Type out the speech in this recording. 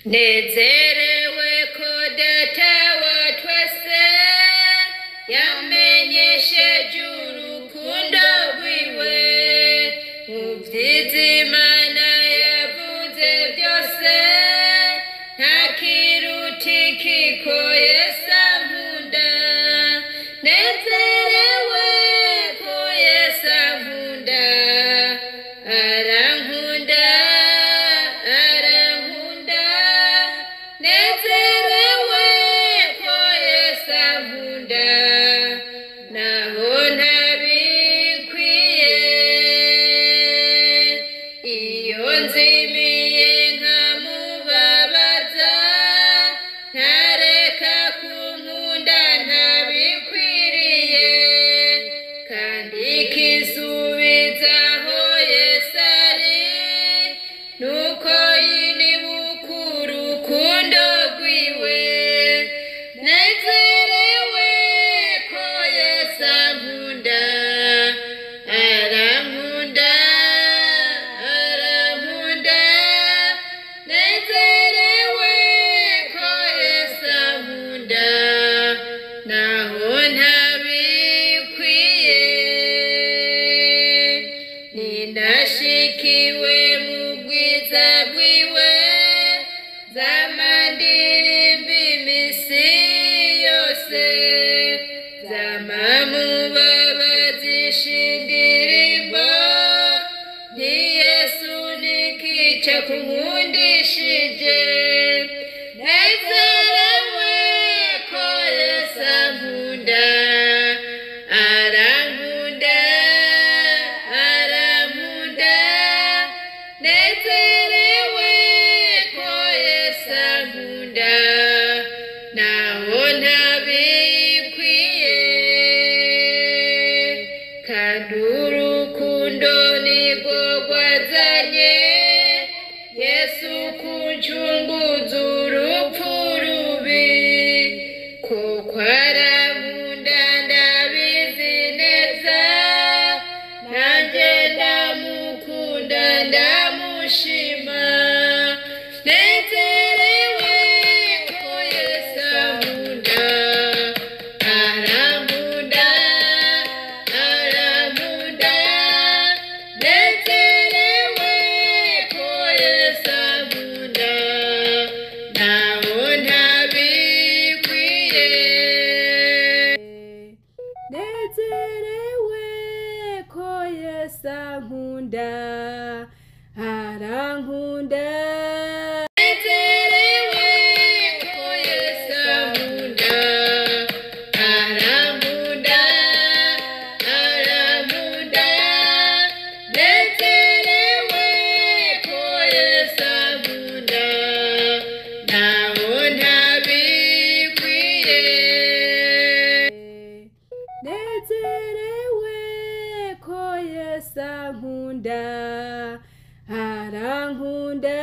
nezerewe ko data wa twese yamenyesheje urukundo rwiwe mu vy'Imana yavuze byose ntakirutikiko Yesu ankunda nezerewe ko Yesu ankunda arankunda arankunda nezerewe ko Yesu ankunda naho ntabikwiye iyo nzimiye nkamubabaza ntareka kunkunda ntabikwiriye kandi kisubizaho Yesu ari nuko yinibuka urukundo rwiwe nezerewe ko Yesu ankunda arankunda arankunda nezerewe ko Yesu ankunda naho ntabikwiye ninashikiwe mu bwiza bwiwe zamandirimba imisi yose zamamubabaza indirimbo nti Yesu nikica kunkundishije nezerewe ko Yesu ankunda arankunda arankunda nezerewe ko Yesu ankunda naho ntabikwiye kandi urukundo nirwo rwazanye Yesu kuncunguza urupfu rubi kuko arankunda ndabizi neza nanjye ndamukunda ndamushima nezerewe ko Yesu ankunda arankunda arankunda nezerewe ko Yesu ankunda naho ntabikwiye nezerewe ko Yesu ankunda arankunda nezerewe ko Yesu ankunda arankunda arankunda nezerewe ko Yesu ankunda naho ntabikwiye nezerewe ko Yesu ankunda arankunda